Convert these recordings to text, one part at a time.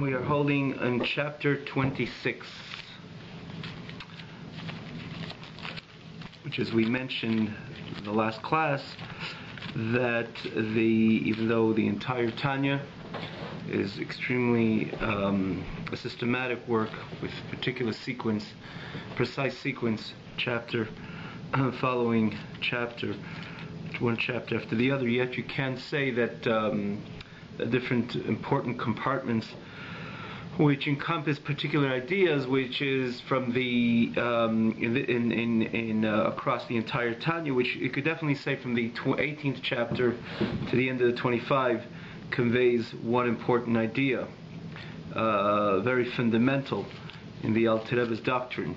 We are holding in chapter 26, which, as we mentioned in the last class, that even though the entire Tanya is extremely a systematic work with particular sequence, precise sequence, chapter following chapter, one chapter after the other, yet you can say that different important compartments which encompass particular ideas, which is from the across the entire Tanya, which you could definitely say from the 18th chapter to the end of the 25 conveys one important idea, very fundamental in the Alter Rebbe's doctrine.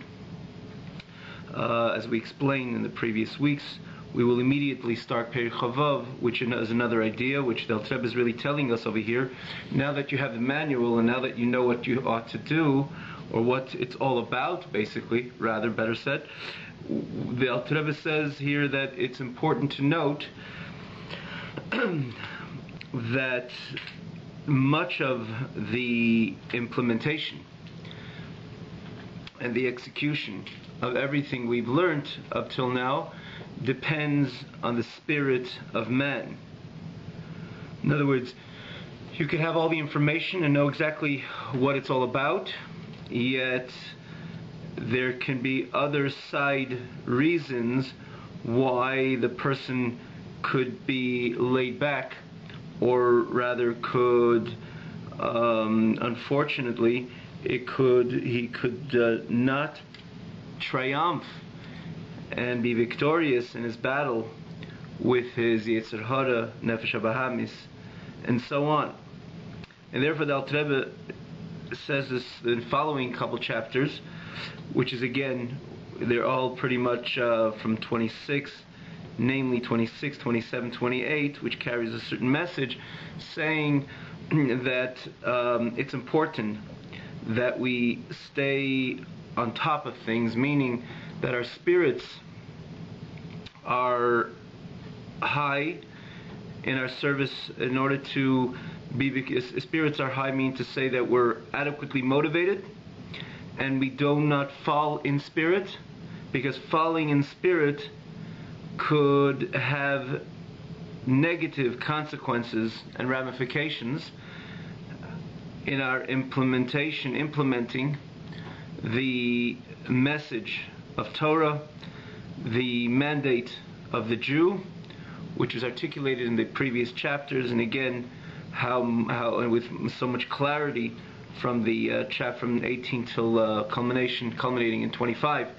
As we explained in the previous weeks, we will immediately start Perek Chavav, which is another idea, which the Alter Rebbe is really telling us over here. Now that you have the manual, and now that you know what you ought to do, or what it's all about, basically, rather, better said, the Alter Rebbe says here that it's important to note that much of the implementation and the execution of everything we've learned up till now depends on the spirit of man. In other words, you can have all the information and know exactly what it's all about, yet there can be other side reasons why the person could be laid back, or rather could, unfortunately, he could not triumph and be victorious in his battle with his Yetzer Hara, Nefesh HaBahamis, and so on. And therefore the Alter Rebbe says this in the following couple chapters, which is, again, they're all pretty much from 26, namely 26, 27, 28, which carries a certain message, saying that it's important that we stay on top of things, meaning that our spirits are high in our service. In order to be, spirits are high mean to say that we're adequately motivated and we do not fall in spirit, because falling in spirit could have negative consequences and ramifications in our implementing the message of Torah, the mandate of the Jew, which was articulated in the previous chapters, and again, how and with so much clarity from the chapter from 18 till culminating in 25.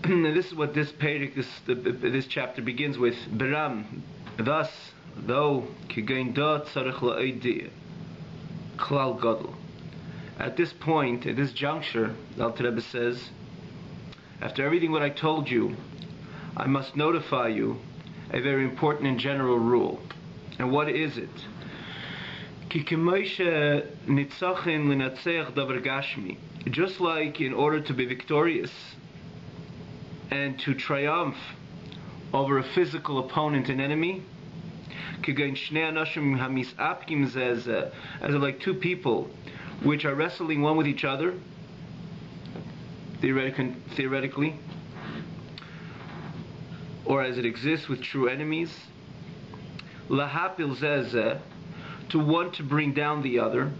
And this is what this perek, this chapter begins with. Beram, thus, though kigein da tzarich la'odeh klal gadol. At this point, at this juncture, the Alter Rebbe says, after everything what I told you, I must notify you a very important and general rule. And what is it? Just like in order to be victorious and to triumph over a physical opponent and enemy, as like two people which are wrestling one with each other, theoretically, or as it exists with true enemies, lahapil zeh, to want to bring down the other.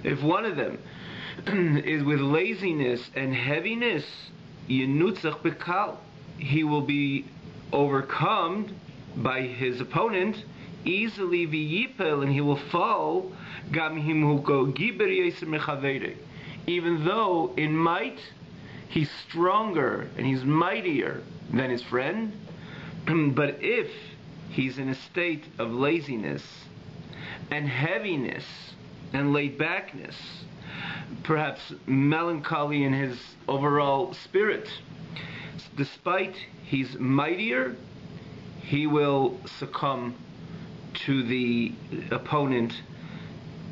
If one of them is with laziness and heaviness, he will be overcome by his opponent easily, and he will fall, even though in might he's stronger and he's mightier than his friend. But if he's in a state of laziness and heaviness and laid backness, perhaps melancholy in his overall spirit, despite he's mightier, he will succumb to the opponent,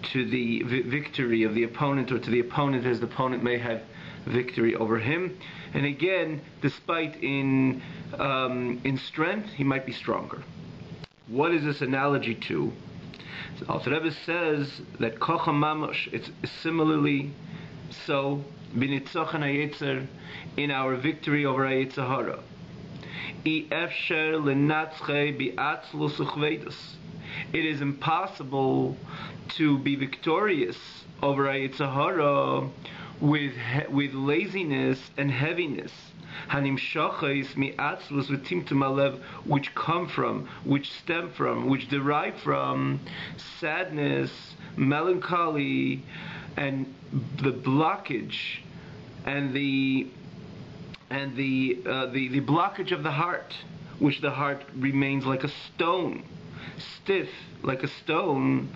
to the victory of the opponent, or to the opponent as the opponent may have victory over him. And again, despite in strength, he might be stronger. What is this analogy to? So Alter Rebbe says that kocha mamash, it's similarly so b'nitzochen hayetzer, in our victory over hayetzer hara. I efsher lenatzche bi'atzlus uchveidus. It is impossible to be victorious over hayetzer hara with laziness and heaviness. Hanim shachais mi'atzlus v'timtum alev, which come from, which stem from, which derive from sadness, melancholy, and the blockage, and the blockage of the heart, which the heart remains like a stone, stiff like a stone.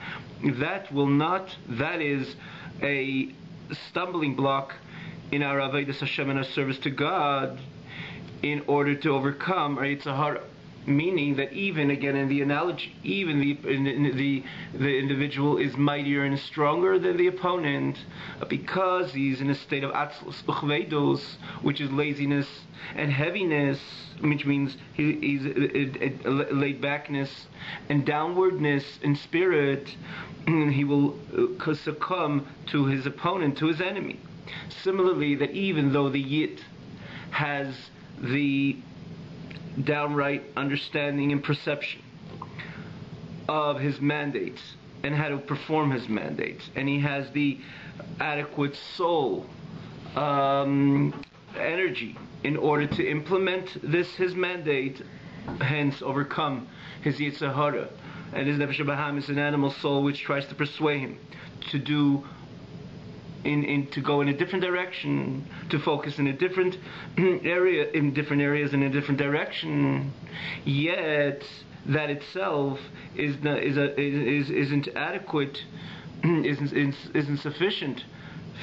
That is a stumbling block in our avodas Hashem and our service to God, in order to overcome our Yetzer Hara. Meaning that even, again in the analogy, even the individual is mightier and stronger than the opponent, because he's in a state of atzlus uchveidus, which is laziness and heaviness, which means he's laid backness and downwardness in spirit. He will succumb to his opponent, to his enemy. Similarly, that even though the Yid has the downright understanding and perception of his mandates and how to perform his mandates, and he has the adequate soul energy in order to implement his mandate, hence overcome his Yetzer Hara. And his Nefesh Baham is an animal soul which tries to persuade him to do to go in a different direction, to focus in a different area, in different areas, in a different direction. Yet that itself isn't adequate, isn't sufficient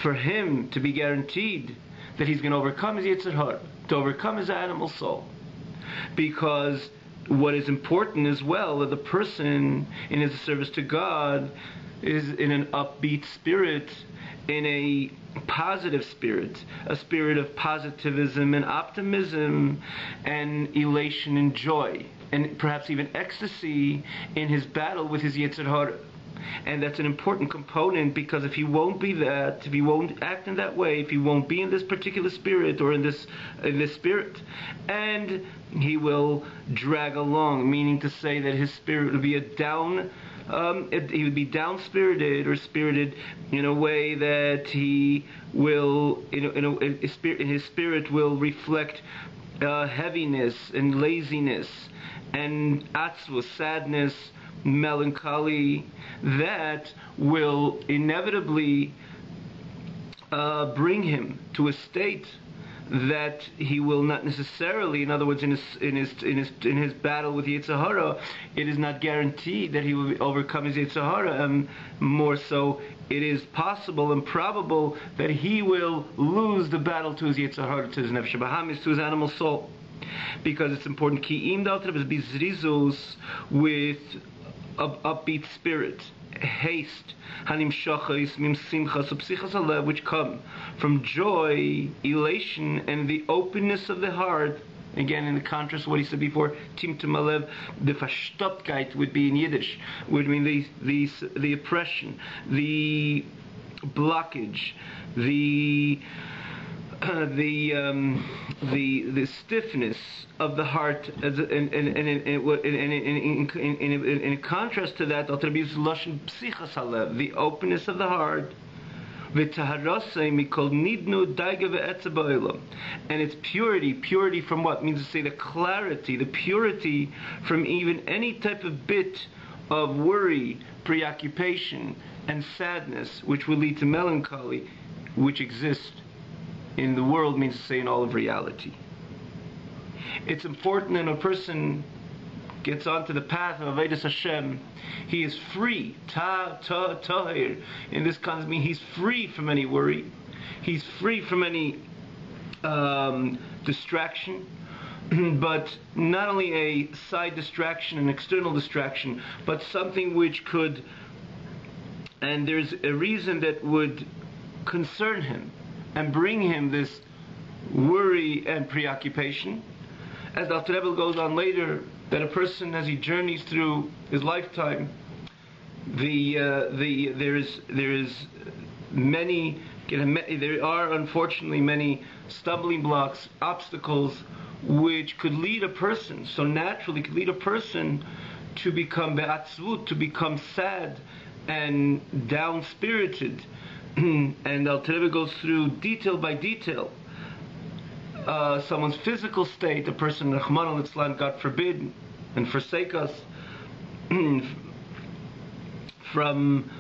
for him to be guaranteed that he's going to overcome his Yetzer Hara, to overcome his animal soul. Because what is important as well, that the person in his service to God is in an upbeat spirit, in a positive spirit, a spirit of positivism and optimism and elation and joy, and perhaps even ecstasy in his battle with his Yetzer Hara. And that's an important component, because if he won't be that, if he won't act in that way, if he won't be in this particular spirit or in this spirit, and he will drag along, meaning to say that his spirit will be he would be down-spirited or spirited in a way that he will, his spirit will reflect heaviness and laziness and atzvus, sadness, melancholy, that will inevitably bring him to a state that he will not necessarily, in other words, in his battle with Yetzer Hara, it is not guaranteed that he will overcome his Yetzer Hara, and more so, it is possible and probable that he will lose the battle to his Yetzer Hara, to his Nefesh Bahamis, to his animal soul, because it's important. Ki im dalter is bizrizus, with upbeat spirit, haste, hanim shachais mim simchas upsichas alev, which come from joy, elation, and the openness of the heart. Again, in the contrast to what he said before, timtum alev, the verstoptkeit would be in Yiddish, would mean the oppression, the blockage, the stiffness of the heart, and in contrast to that, the openness of the heart, and its purity from what? Means to say the clarity, the purity from even any type of bit of worry, preoccupation, and sadness, which will lead to melancholy, which exists in the world, means to say in all of reality. It's important that a person gets onto the path of Avodas Hashem, he is free, tahir. In this context, means he's free from any worry, he's free from any distraction, but not only a side distraction, an external distraction, but something which could, and there's a reason that would concern him and bring him this worry and preoccupation. As the Rebbe goes on later, that a person, as he journeys through his lifetime, There are unfortunately many stumbling blocks, obstacles, which could lead a person, so naturally could lead a person to become be'atzvut, to become sad and down-spirited. And Al Rebbe goes through detail by detail someone's physical state, a person, Rahman al-Islam, God forbid, and forsake us, from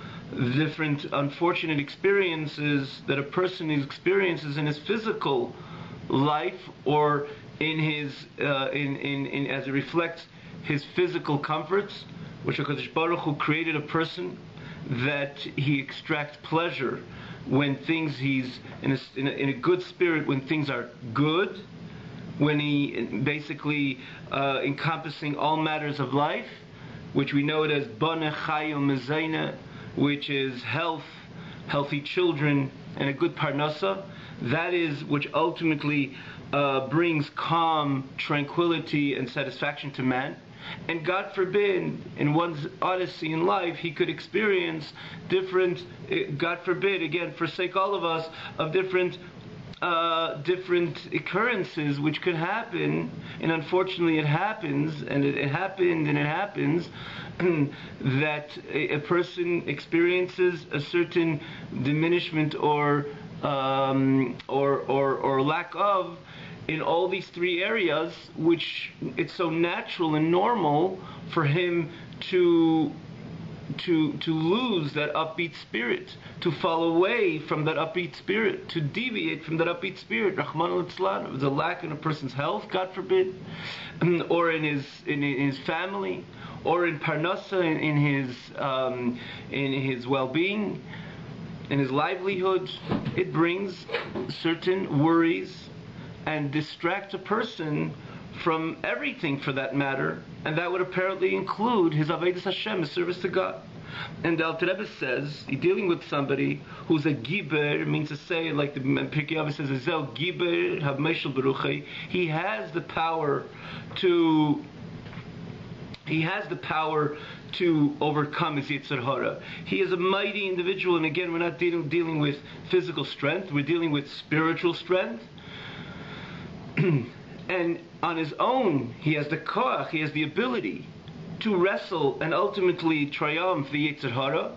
different unfortunate experiences that a person experiences in his physical life, or in his in as it reflects his physical comforts, which HaKadosh Baruch Hu created a person that he extracts pleasure when things, he's in a good spirit when things are good, when he basically encompassing all matters of life, which we know it as Bana Chayim Mezayna, which is health, healthy children, and a good parnasa. That is which ultimately brings calm, tranquility, and satisfaction to man. And God forbid, in one's odyssey in life, he could experience different, God forbid, again, forsake all of us, of different occurrences which could happen, and unfortunately it happens, and it happened, and it happens, that a person experiences a certain diminishment or lack of in all these three areas, which it's so natural and normal for him to lose that upbeat spirit, to fall away from that upbeat spirit, to deviate from that upbeat spirit. Rahman al-Islam, the lack in a person's health, God forbid, or in his family, or in parnasa, in his well-being, in his livelihood. It brings certain worries and distract a person from everything, for that matter, and that would apparently include his avodas Hashem, his service to God. And the Alter Rebbe says, he's dealing with somebody who's a giber, means to say, like the Pirkei Avos says, Zel giber habmeshel beruchei. He has the power to overcome his Yetzer Hara. He is a mighty individual, and again, we're not dealing with physical strength, we're dealing with spiritual strength. And on his own, he has the koach, he has the ability to wrestle and ultimately triumph the Yetzer Hara,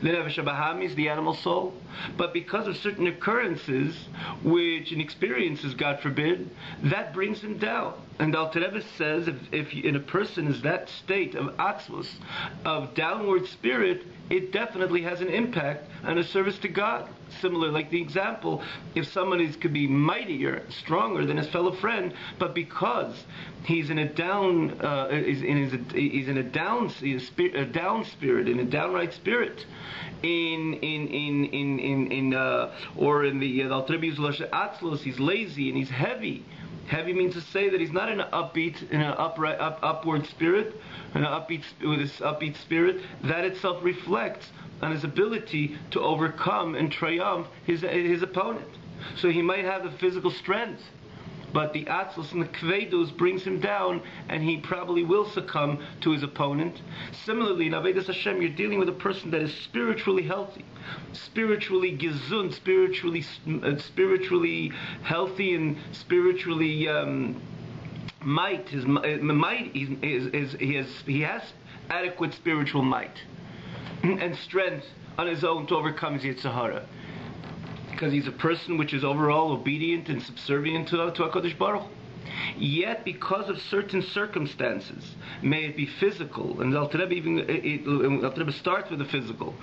the Nefesh HaBahamis, the animal soul. But because of certain occurrences, which in experiences, God forbid, that brings him down. And Alter Rebbe says, if in a person is that state of atzvus, of downward spirit, it definitely has an impact on a service to God. Similar, like the example, if someone could be mightier, stronger than his fellow friend, but because he's in a down, he's in a down spirit, in a downright spirit, or in the Alter Rebbe uses lashon atzlos, he's lazy and he's heavy. Heavy means to say that he's not in an upward spirit, with his upbeat spirit. That itself reflects on his ability to overcome and triumph his opponent. So he might have the physical strength, but the atzlos and the kvedus brings him down, and he probably will succumb to his opponent. Similarly, in avodas Hashem, you're dealing with a person that is spiritually healthy, spiritually gesund, spiritually healthy, and spiritually might. He has adequate spiritual might and strength on his own to overcome his Yetzer Hara, because he's a person which is overall obedient and subservient to HaKadosh Baruch Hu. Yet, because of certain circumstances, may it be physical, and Alter Rebbe starts with the physical,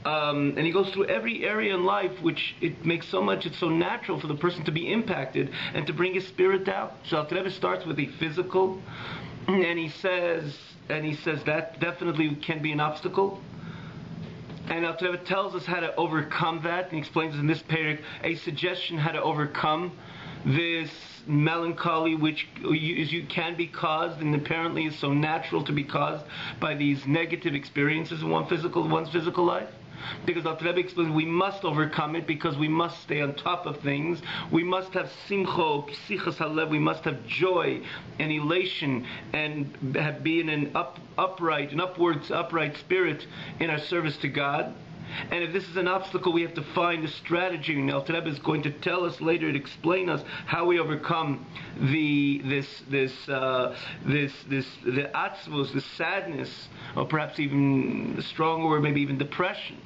and he goes through every area in life which it's so natural for the person to be impacted and to bring his spirit down. So Alter Rebbe starts with the physical, and he says that definitely can be an obstacle. And Alter Rebbe tells us how to overcome that, and he explains in this parak a suggestion how to overcome this melancholy which you can be caused, and apparently is so natural to be caused by these negative experiences in one's physical life. Because Dr. Rebbe explains we must overcome it, because we must stay on top of things. We must have simcho, psichas halev. We must have joy and elation, and be in an upright spirit in our service to God. And if this is an obstacle, we have to find a strategy. And Alter Rebbe is going to tell us later, to explain us how we overcome the atzvos, the sadness, or perhaps even a stronger word, maybe even depression,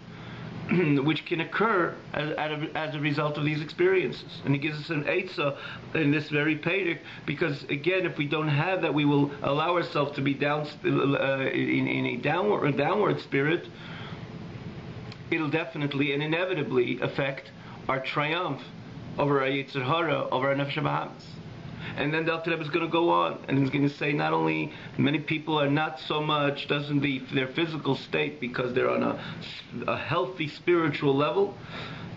which can occur as a result of these experiences. And he gives us an eitzah in this very pedic, because again, if we don't have that, we will allow ourselves to be down in a downward spirit. It'll definitely and inevitably affect our triumph over our Yetzer Hara, over our Nefesh Bahamis. And then the Alter Rebbe is going to go on, and he's going to say not only many people are not so much, their physical state, because they're on a healthy spiritual level,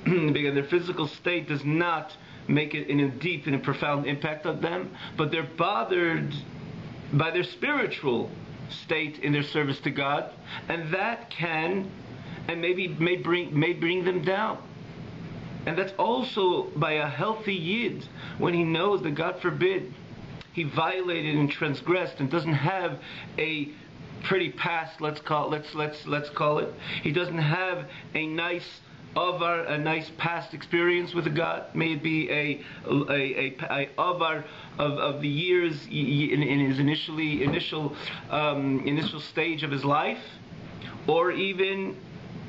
because their physical state does not make it in a deep and a profound impact on them, but they're bothered by their spiritual state in their service to God, and that can and may bring them down. And that's also by a healthy yid, when he knows that, God forbid, he violated and transgressed and doesn't have a pretty past, let's call it. He doesn't have a nice past experience with a God. May it be a avar of the years in his initial stage of his life, or even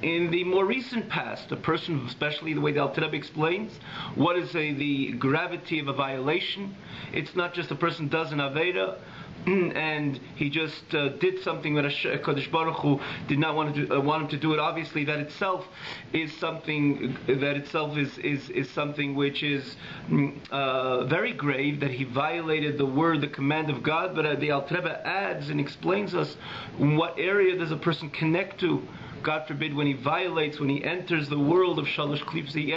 in the more recent past, a person, especially the way the Alter Rebbe explains, what is the gravity of a violation? It's not just a person does an aveda and he just did something that Kadosh Baruch Hu did not want him to do it. Obviously, that itself is something which is very grave, that he violated the command of God. But the Alter Rebbe adds and explains us what area does a person connect to. God forbid, when he violates, when he enters the world of Shalosh Klipas, he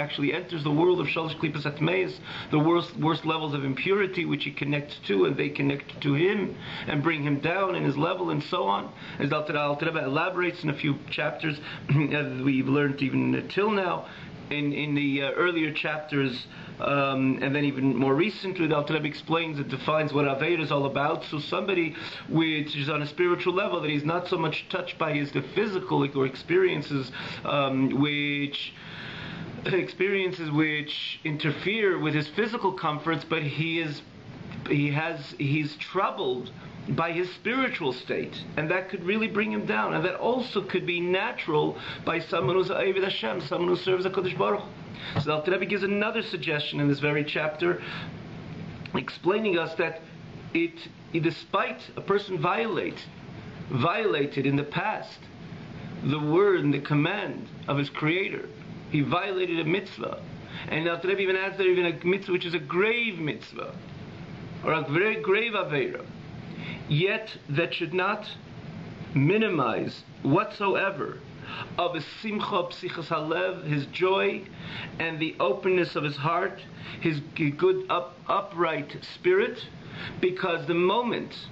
actually enters the world of Shalosh Klipas Atmeis, the worst levels of impurity, which he connects to, and they connect to him and bring him down in his level, and so on. As Alter Rebbe elaborates in a few chapters, as we've learned even till now, in the earlier chapters, and then even more recently, the Alter Rebbe explains and defines what Aveda is all about. So somebody which is on a spiritual level, that he's not so much touched by the physical or experiences which interfere with his physical comforts, but he's troubled by his spiritual state, and that could really bring him down, and that also could be natural by someone who's Aved Hashem, someone who serves the Kodesh Baruch Hu. So the Alter Rebbe gives another suggestion in this very chapter, explaining us that despite a person violated in the past the word and the command of his Creator, he violated a mitzvah, and the Alter Rebbe even adds there even a mitzvah which is a grave mitzvah, or a very grave avera. Yet that should not minimize whatsoever of his simcha psichas halev, his joy and the openness of his heart, his good upright spirit, because the moment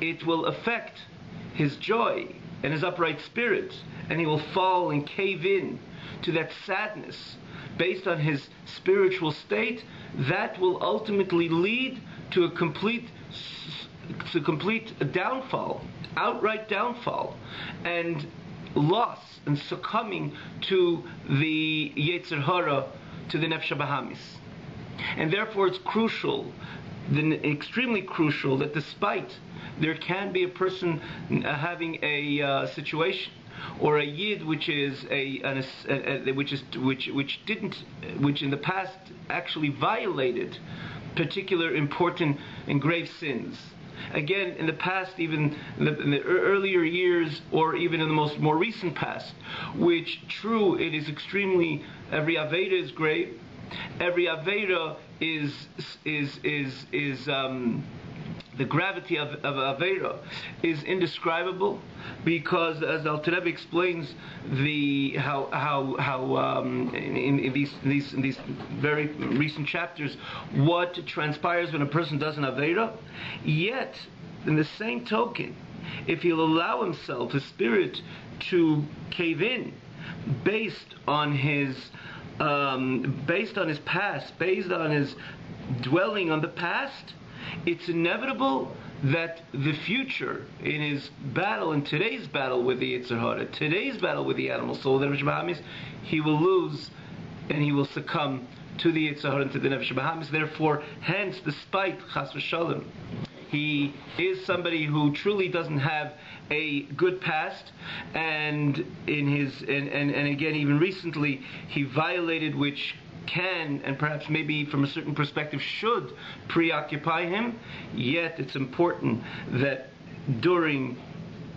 it will affect his joy and his upright spirit, and he will fall and cave in to that sadness based on his spiritual state, that will ultimately lead to a complete downfall, outright downfall, and loss and succumbing to the Yetzer Hara, to the Nefesh Bahamis. And therefore it's crucial, extremely crucial, that despite there can be a person having a situation or a yid which in the past actually violated particular important and grave sins. Again, in the past, even in the earlier years, or even in the more recent past, which true, it is extremely, every Aveda is grave, every Aveda is The gravity of Aveira is indescribable, because, as Al Rebbe explains, in these very recent chapters, what transpires when a person does an Aveira. Yet, in the same token, if he'll allow himself, his spirit, to cave in, based on his past, based on his dwelling on the past, it's inevitable that the future, in his battle, in today's battle with the Yetzer Hara, today's battle with the animal soul, the Nefesh Bahamis, he will lose and he will succumb to the Yetzer Hara and to the Nefesh Bahamis. Therefore, hence, despite Chas v'Shalom, he is somebody who truly doesn't have a good past, and again, even recently, he violated, which can, and perhaps maybe from a certain perspective should, preoccupy him. Yet it's important that when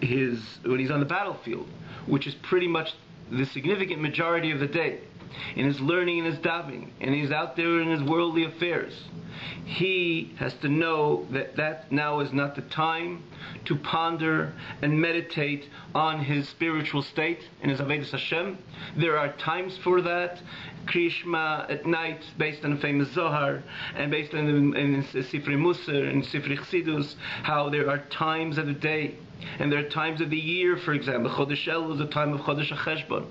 he's on the battlefield, which is pretty much the significant majority of the day, in his learning and his davening, and he's out there in his worldly affairs, he has to know that now is not the time to ponder and meditate on his spiritual state in his Avodas Hashem. There are times for that. Kriyishma at night, based on the famous Zohar, and based on in Sifrei Musar and Sifrei Chassidus, how there are times of the day, and there are times of the year. For example, Chodesh Elul is a time of Chodesh HaCheshbon,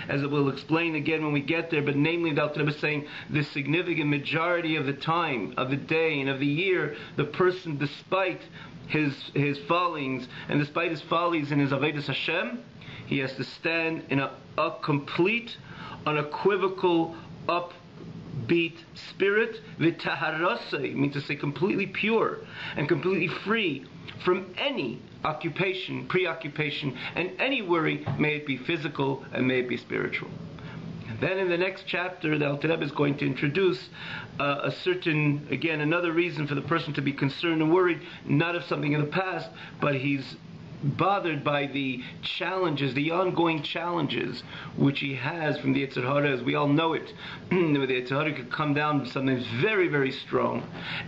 as it will explain again when we get there. But namely, the Alter Rebbe is saying the significant majority of the time of the day and of the year, the person, despite his fallings and despite his follies in his Avodas Hashem, he has to stand in a complete, unequivocal, upbeat spirit. V'taharasei means to say completely pure and completely free from any occupation, preoccupation, and any worry, may it be physical and may it be spiritual. And then in the next chapter, the Alter Rebbe is going to introduce another reason for the person to be concerned and worried, not of something in the past, but he's bothered by the challenges, the ongoing challenges which he has from the Yetzer Hara, as we all know it. The Yetzer Hara could come down to something very, very strong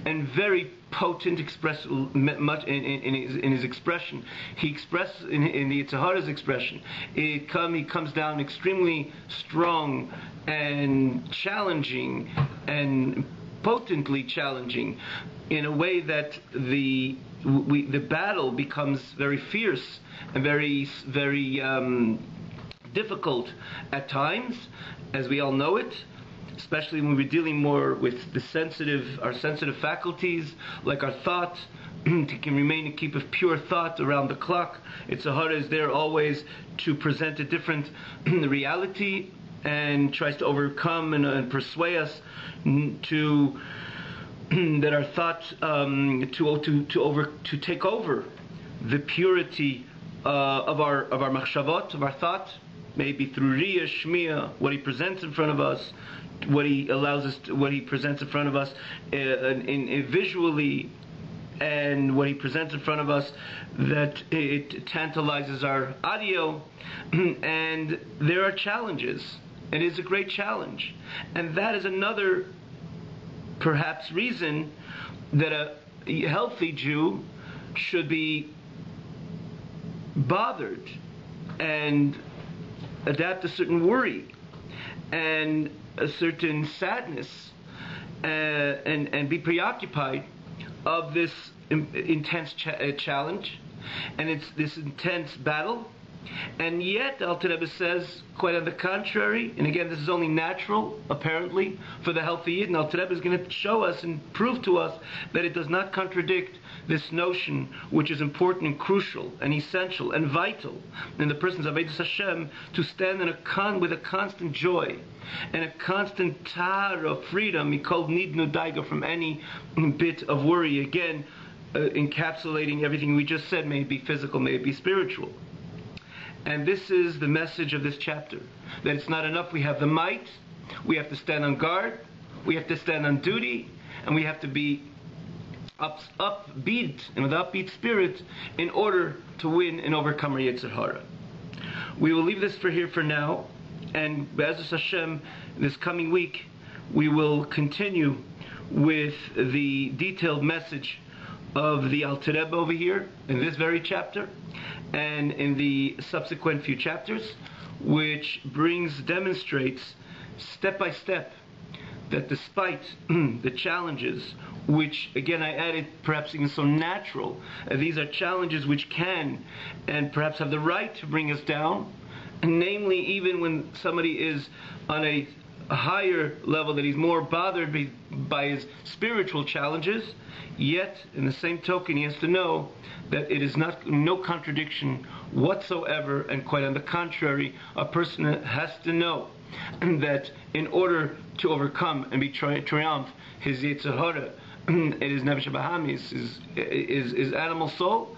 and very potent, express much in his expression. He expresses in the Yetzer Hara's expression. He comes down extremely strong and challenging and potently challenging, in a way that the battle becomes very fierce and very, very difficult at times, as we all know it, especially when we're dealing more with our sensitive faculties, like our thought. To keep a pure thought around the clock. Yetzer Hara is there always to present a different reality, and tries to overcome and persuade us that our thought to take over the purity of our machshavot, of our thought, maybe through Riyah, Shmiya, what he presents in front of us, what he presents in front of us visually, and what he presents in front of us, that it tantalizes our audio. And there are challenges. It is a great challenge, and that is another perhaps reason that a healthy Jew should be bothered and adapt a certain worry and a certain sadness, and be preoccupied of this intense challenge, and it's this intense battle. And yet, Alter Rebbe says, quite on the contrary, and again, this is only natural, apparently, for the healthy Yid, and Alter Rebbe is going to show us and prove to us that it does not contradict this notion, which is important and crucial and essential and vital in the person's Avodas Hashem, to stand with a constant joy and a constant tar of freedom, mikol nidnu daiga, from any bit of worry. Again, encapsulating everything we just said, may it be physical, may it be spiritual. And this is the message of this chapter, that it's not enough we have the might, we have to stand on guard, we have to stand on duty, and we have to be upbeat and with upbeat spirit in order to win and overcome our Yetzer Hara. We will leave this here for now, and Be'ezus Hashem, this coming week, we will continue with the detailed message of the Alter Rebbe over here in this very chapter and in the subsequent few chapters, which demonstrates step by step that despite the challenges, which again I added perhaps even so natural, these are challenges which can and perhaps have the right to bring us down, namely even when somebody is on a higher level, that he's more bothered by his spiritual challenges, yet in the same token he has to know that it is no contradiction whatsoever, and quite on the contrary, a person has to know that in order to overcome and be triumph his Yetzer Hara, it is Nefesh Bahamis, is animal soul.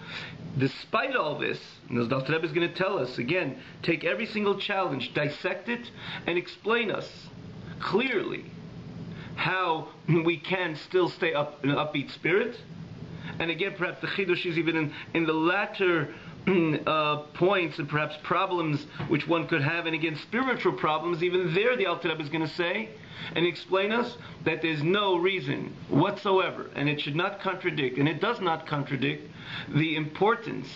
Despite all this, and as the Alter Rebbe is going to tell us again, take every single challenge, dissect it, and explain us clearly how we can still stay up in an upbeat spirit. And again, perhaps the Chidush is even in the latter points and perhaps problems which one could have, and again spiritual problems, even there the Alter Rebbe is going to say and explain us that there's no reason whatsoever, and it should not contradict, and it does not contradict, the importance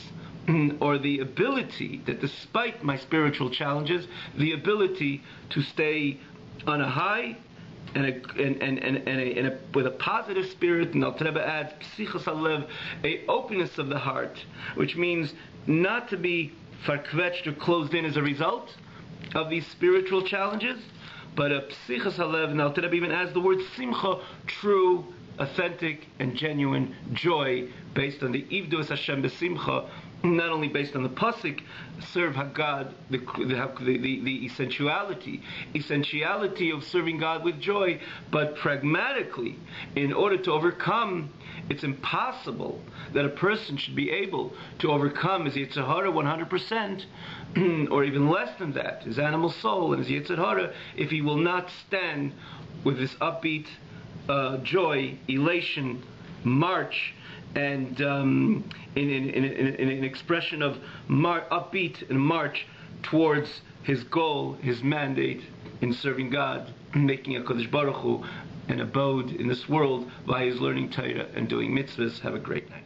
or the ability that despite my spiritual challenges, the ability to stay on a high and with a positive spirit. And Alter Rebbe adds psichos halev, a openness of the heart, which means not to be farkvetched or closed in as a result of these spiritual challenges, but a psichos halev. And Alter Rebbe even adds the word simcha, true, authentic, and genuine joy, based on the ivdus Hashem b'simcha, not only based on the pasuk, serve Hagad, the essentiality of serving God with joy, but pragmatically, in order to overcome, it's impossible that a person should be able to overcome his Yetzer Hara 100%, or even less than that, his animal soul and his Yetzer Hara, if he will not stand with this upbeat joy, elation, march, and in an expression of upbeat and march towards his goal, his mandate in serving God, making a Kodesh Baruch Hu an abode in this world by his learning Torah and doing mitzvahs. Have a great night.